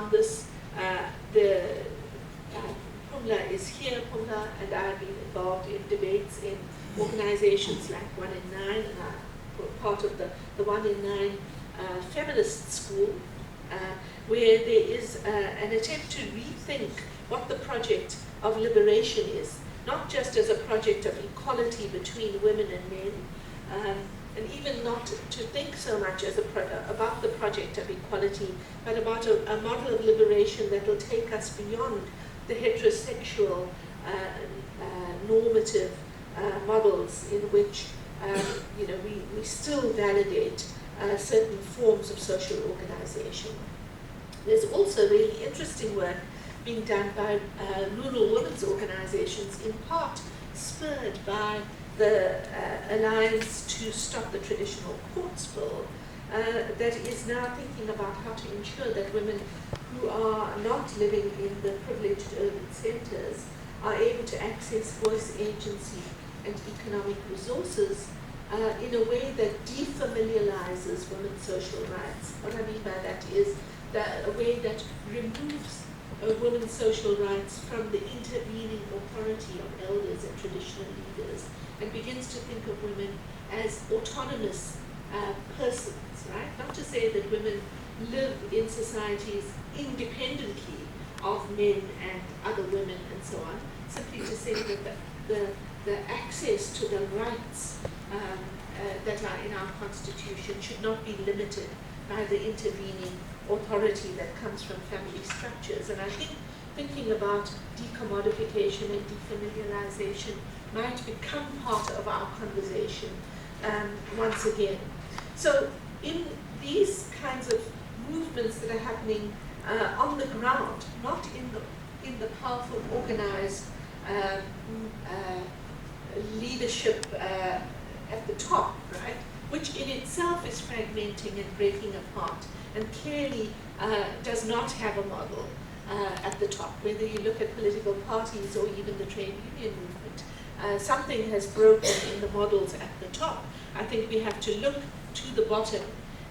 on this. The Pumla is here. Pumla and I have been involved in debates in organizations like 1 in 9, and I'm part of the 1 in 9 feminist school, where there is an attempt to rethink what the project of liberation is, not just as a project of equality between women and men, and even not to think so much as about the project of equality, but about a model of liberation that will take us beyond the heterosexual normative models in which we still validate certain forms of social organization. There's also really interesting work being done by rural women's organizations, in part spurred by the Alliance to Stop the Traditional Courts Bill, that is now thinking about how to ensure that women who are not living in the privileged urban centers are able to access voice, agency, and economic resources in a way that defamiliarizes women's social rights. What I mean by that is a way that removes women's social rights from the intervening authority of elders and traditional leaders, and begins to think of women as autonomous persons, right? Not to say that women live in societies independently of men and other women and so on, simply to say that the access to the rights that are in our Constitution should not be limited by the intervening authority that comes from family structures. And I think thinking about decommodification and defamiliarization might become part of our conversation once again. So in these kinds of movements that are happening on the ground, not in the powerful organized leadership at the top, right, which in itself is fragmenting and breaking apart, and clearly does not have a model at the top. Whether you look at political parties or even the trade union movement, something has broken in the models at the top. I think we have to look to the bottom,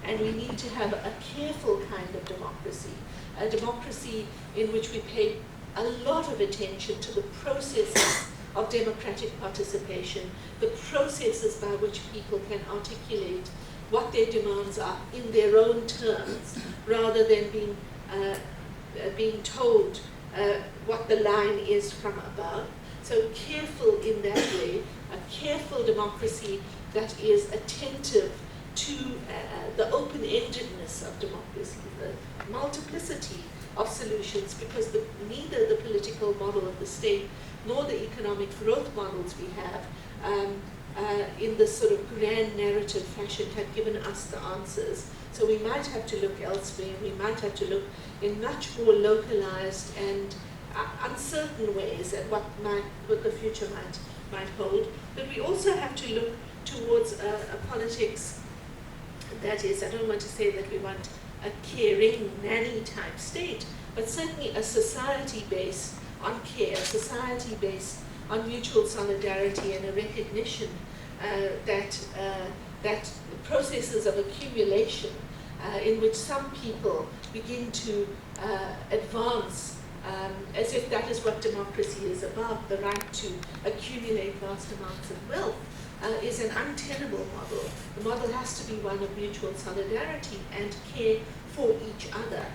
and we need to have a careful kind of democracy, a democracy in which we pay a lot of attention to the processes of democratic participation, the processes by which people can articulate what their demands are in their own terms, rather than being told what the line is from above. So careful in that way, a careful democracy that is attentive to the open-endedness of democracy, the multiplicity of solutions, because neither the political model of the state nor the economic growth models we have in this sort of grand narrative fashion have given us the answers. So we might have to look elsewhere. We might have to look in much more localized and uncertain ways at what the future might hold. But we also have to look towards a politics that is, I don't want to say that we want a caring nanny type state, but certainly a society based on care, a society based on mutual solidarity and a recognition that processes of accumulation in which some people begin to advance as if that is what democracy is about, the right to accumulate vast amounts of wealth, is an untenable model. The model has to be one of mutual solidarity and care for each other.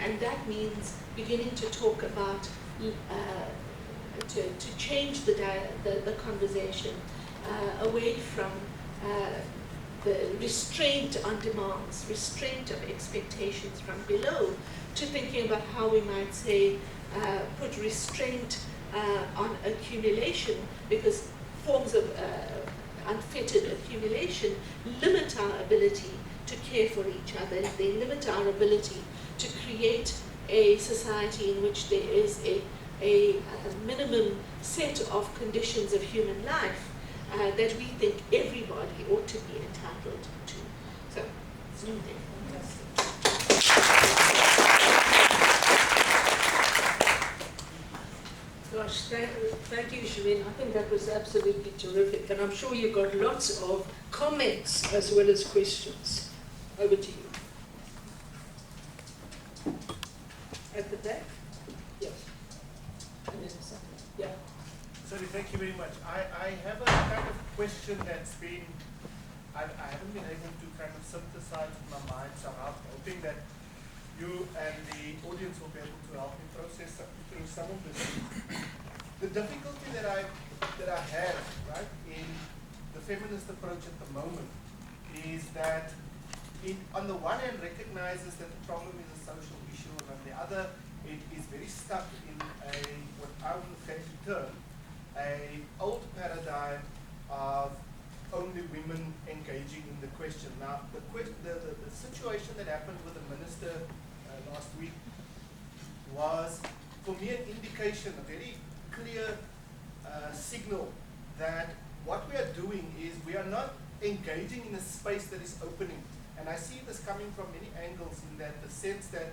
And that means beginning to talk about, to change the conversation away from the restraint on demands, restraint of expectations from below, to thinking about how we might say, put restraint on accumulation, because forms of unfettered accumulation limit our ability to care for each other. They limit our ability to create a society in which there is a minimum set of conditions of human life that we think everybody ought to be entitled to. So, it's new thing. Gosh, thank you, Shireen. I think that was absolutely terrific, and I'm sure you got lots of comments as well as questions. Over to you. At the back? Yes. And then the second. Yeah. Sorry, thank you very much. I have a kind of question that's been, I haven't been able to kind of synthesize in my mind, so I'm hoping that you and the audience will be able to help me process through some of this. The difficulty that I have, right, in the feminist approach at the moment is that it, on the one hand, recognizes that the problem is a social issue, and on the other, it is very stuck in a, what I would say to term, a old paradigm of only women engaging in the question. Now, the situation that happened with the minister last week was, for me, an indication, a very clear signal that what we are doing is we are not engaging in a space that is opening. And I see this coming from many angles, in that the sense that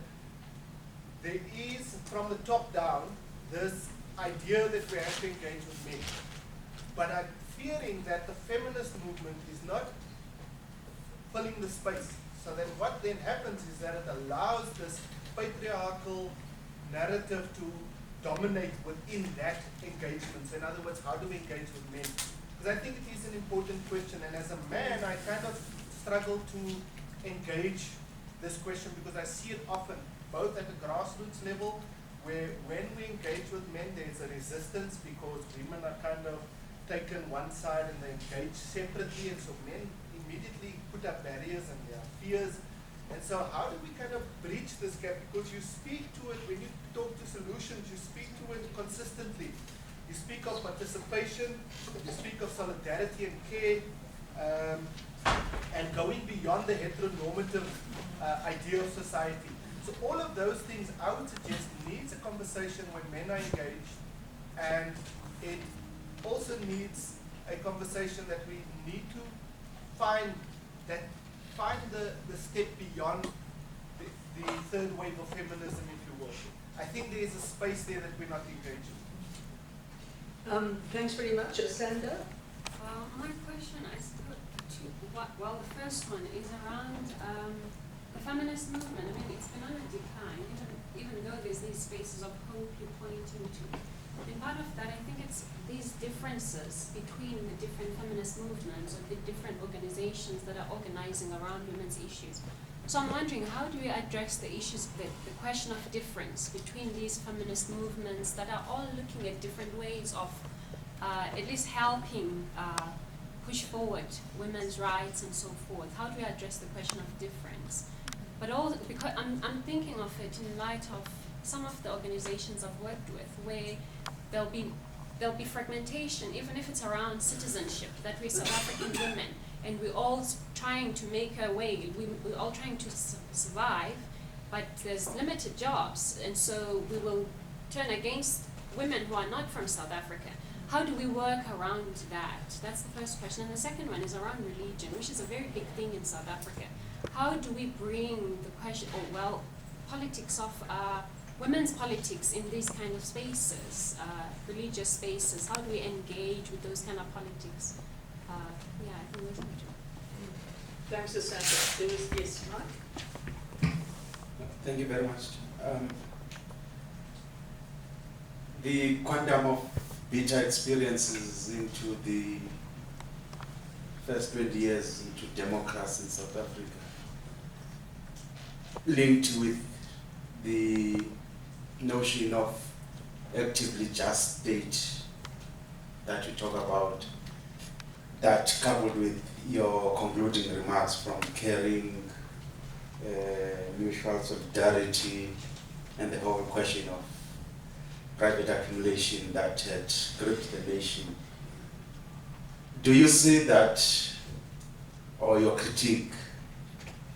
there is, from the top down, this idea that we have to engage with men. But I'm fearing that the feminist movement is not filling the space. So that what then happens is that it allows this patriarchal narrative to dominate within that engagement. So in other words, how do we engage with men? Because I think it is an important question, and as a man, I kind of struggle to engage this question, because I see it often, both at the grassroots level, where when we engage with men, there's a resistance because women are kind of taken one side and they engage separately, and so men immediately put up barriers and there are fears. And so how do we kind of breach this gap? Because you speak to it, when you talk to solutions, you speak to it consistently. You speak of participation, you speak of solidarity and care, and going beyond the heteronormative idea of society. So all of those things, I would suggest, needs a conversation when men are engaged, and it also needs a conversation that we need to find the step beyond the third wave of feminism, if you will. I think there is a space there that we're not engaging. Thanks very much. Sandra? My question is two. Well, the first one is around the feminist movement. I mean, it's been on a decline, even though there's these spaces of hope you're pointing to. And part of that, I think it's these differences between the different feminist movements or the different organizations that are organizing around women's issues. So I'm wondering, how do we address the issues, the question of difference between these feminist movements that are all looking at different ways of at least helping push forward women's rights and so forth? How do we address the question of difference? But also, because I'm thinking of it in light of some of the organizations I've worked with, where there'll be fragmentation, even if it's around citizenship, that we're South African women, and we're all trying to make our way, we're all trying to survive, but there's limited jobs, and so we will turn against women who are not from South Africa. How do we work around that? That's the first question. And the second one is around religion, which is a very big thing in South Africa. How do we bring the question, politics of women's politics in these kind of spaces, religious spaces? How do we engage with those kind of politics? I think those are the two. Thanks, Sandra. There was, yes, Mike? Thank you very much. The quantum of bitter experiences into the first 20 years into democracy in South Africa, linked with the notion of actively just state that you talk about, that coupled with your concluding remarks from caring, mutual solidarity, and the whole question of private accumulation that had gripped the nation. Do you see that, or your critique,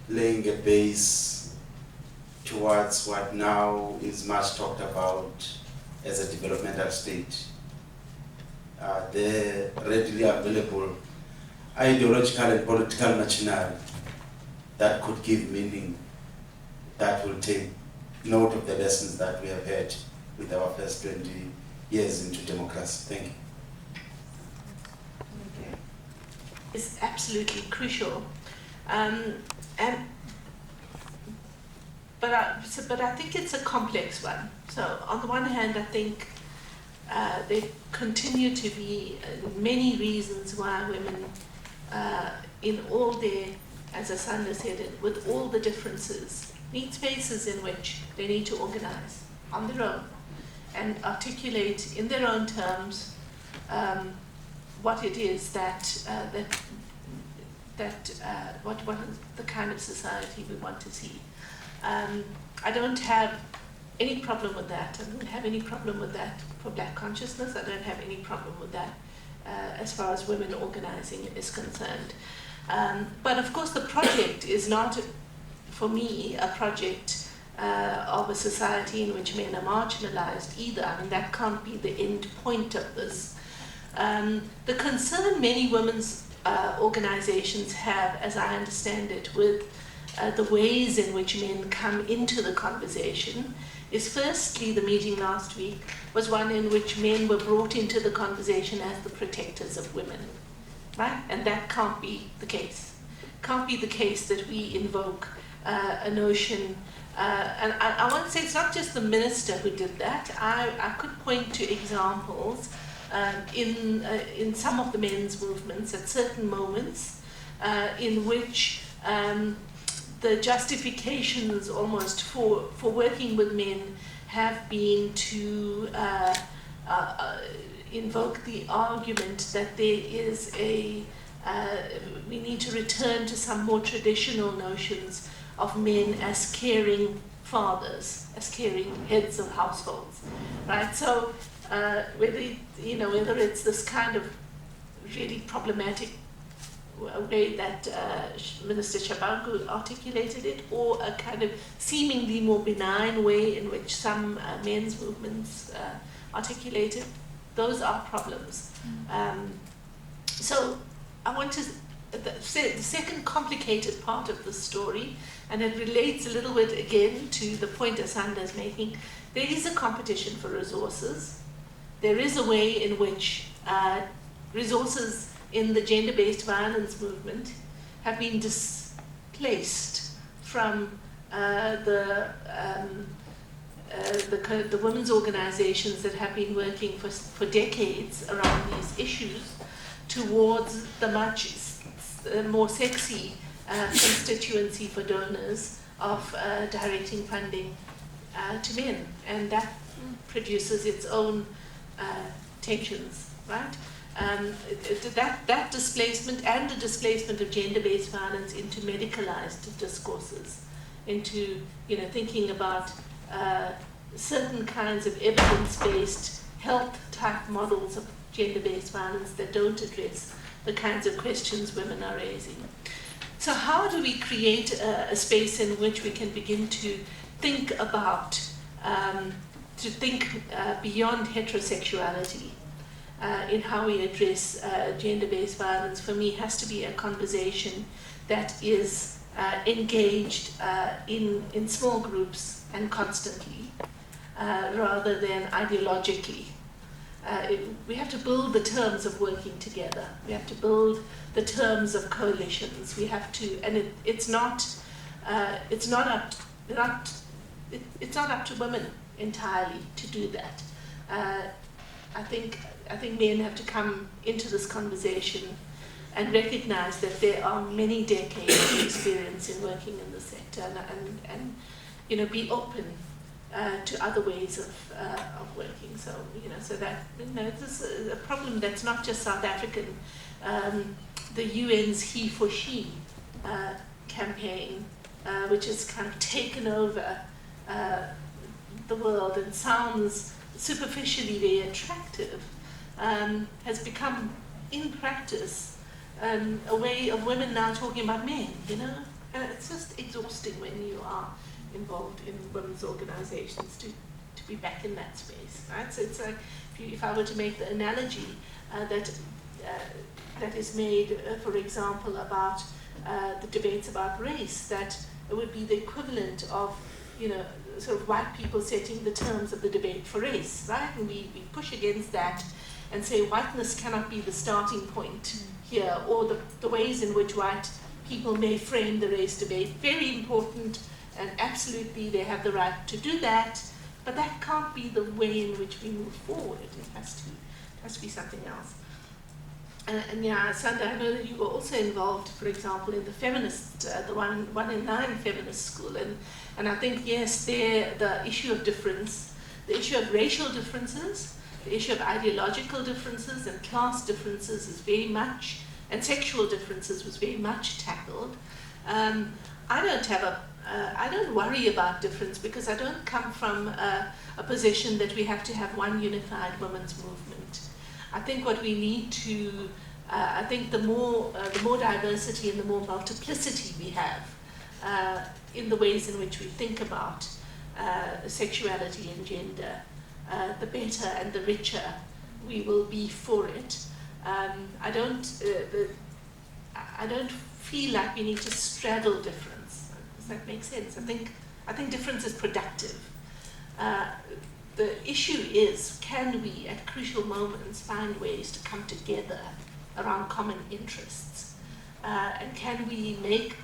laying a base towards what now is much talked about as a developmental state? The readily available ideological and political machinery that could give meaning, that will take note of the lessons that we have had with our first 20 years into democracy. Thank you. Okay. It's absolutely crucial. But but I think it's a complex one. So on the one hand, I think there continue to be many reasons why women, in all their, as Asanda said, with all the differences, need spaces in which they need to organize on their own and articulate in their own terms what it is what is the kind of society we want to see. I don't have any problem with that. I don't have any problem with that for Black consciousness. I don't have any problem with that as far as women organizing is concerned. But of course the project is not, for me, a project of a society in which men are marginalized either. I mean, that can't be the end point of this. The concern many women's organizations have, as I understand it, with the ways in which men come into the conversation is, firstly, the meeting last week was one in which men were brought into the conversation as the protectors of women, right? And that can't be the case. Can't be the case that we invoke a notion, and I want to say it's not just the minister who did that. I could point to examples in some of the men's movements at certain moments in which the justifications almost for working with men have been to invoke the argument that there is we need to return to some more traditional notions of men as caring fathers, as caring heads of households, right? So whether it's this kind of really problematic way that Minister Shabangu articulated it, or a kind of seemingly more benign way in which some men's movements articulate it, those are problems. So I want to say the second complicated part of the story, and it relates a little bit again to the point Asanda is making. There is a competition for resources. There is a way in which resources in the gender-based violence movement have been displaced from the women's organizations that have been working for decades around these issues towards the much more sexy constituency for donors of directing funding to men, and that produces its own tensions, right? That displacement and the displacement of gender-based violence into medicalized discourses, into thinking about certain kinds of evidence-based health-type models of gender-based violence that don't address the kinds of questions women are raising. So how do we create a space in which we can begin to think about, beyond heterosexuality in how we address gender-based violence? For me, has to be a conversation that is engaged in small groups and constantly, rather than ideologically. We have to build the terms of working together. We have to build the terms of coalitions. We have to, and it's not up to women entirely to do that. I think men have to come into this conversation and recognize that there are many decades of experience in working in the sector, and be open to other ways of working. So so that this is a problem that's not just South African. The UN's He for She campaign, which has kind of taken over the world and sounds superficially very attractive, has become in practice a way of women now talking about men. And it's just exhausting when you are involved in women's organizations to be back in that space, right? So it's like, if I were to make the analogy that is made, for example, about the debates about race, that it would be the equivalent of, sort of white people setting the terms of the debate for race, right? And we push against that and say whiteness cannot be the starting point here, or the ways in which white people may frame the race debate. Very important and absolutely they have the right to do that, but that can't be the way in which we move forward. It has to be something else. And yeah, Sandra, I know that you were also involved, for example, in the feminist, the 1 in 9 feminist school, and I think, yes, there, the issue of difference, the issue of racial differences, the issue of ideological differences and class differences is very much, and sexual differences was very much tackled. I don't worry about difference because I don't come from a position that we have to have one unified women's movement. I think what we need to, I think the more diversity and the more multiplicity we have in the ways in which we think about sexuality and gender, the better and the richer we will be for it. I don't feel like we need to straddle difference. Does that make sense? I think difference is productive. The issue is, can we at crucial moments find ways to come together around common interests? And can we make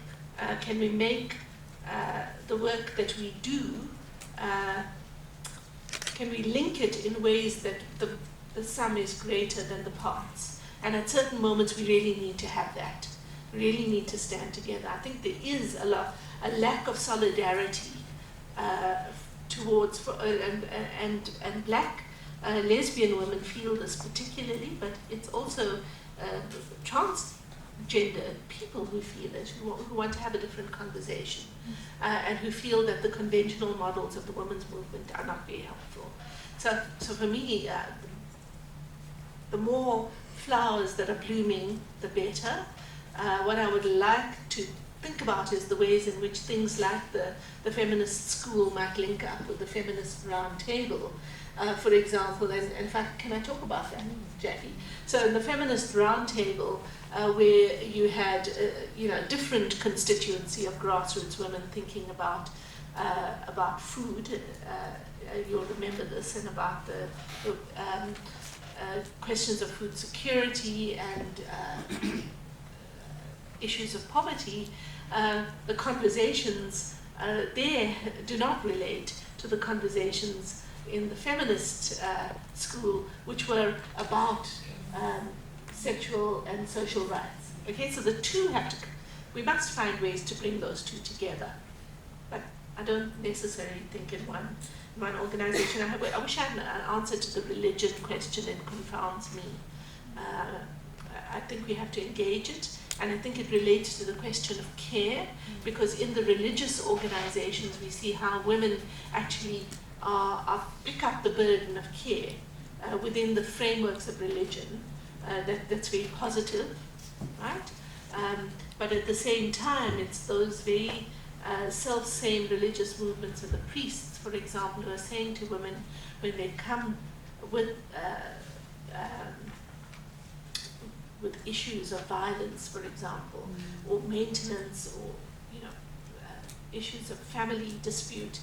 the work that we do, can we link it in ways that the sum is greater than the parts? And at certain moments we really need to have that. We really need to stand together. I think there is a lack of solidarity towards, and black lesbian women feel this particularly, but it's also transgender people who feel it, who want to have a different conversation, and who feel that the conventional models of the women's movement are not very helpful. So for me, the more flowers that are blooming, the better. What I would like to think about is the ways in which things like the feminist school might link up with the feminist round table, for example. And in fact, can I talk about that, Jackie? So in the feminist round table, where you had different constituency of grassroots women thinking about food, you'll remember this, and about the questions of food security and issues of poverty, the conversations there do not relate to the conversations in the feminist school, which were about sexual and social rights. Okay, so the two we must find ways to bring those two together. But I don't necessarily think in one organization. I wish I had an answer to the religion question. It confounds me. I think we have to engage it. And I think it relates to the question of care, because in the religious organizations we see how women actually pick up the burden of care within the frameworks of religion. That's very positive, right? But at the same time, it's those very self-same religious movements of the priests, for example, who are saying to women when they come with issues of violence, for example, or maintenance, or issues of family dispute,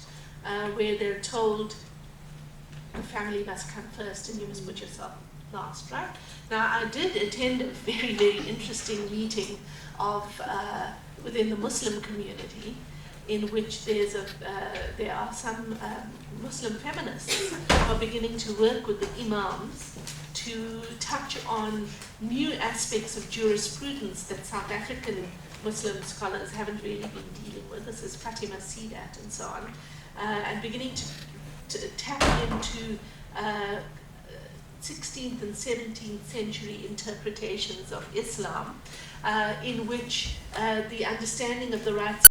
where they're told the family must come first and you must put yourself last, right? Now, I did attend a very, very interesting meeting of within the Muslim community, in which there are some Muslim feminists who are beginning to work with the imams to touch on new aspects of jurisprudence that South African Muslim scholars haven't really been dealing with. This is Fatima Sidat and so on, and beginning to tap into 16th and 17th century interpretations of Islam, in which the understanding of the rights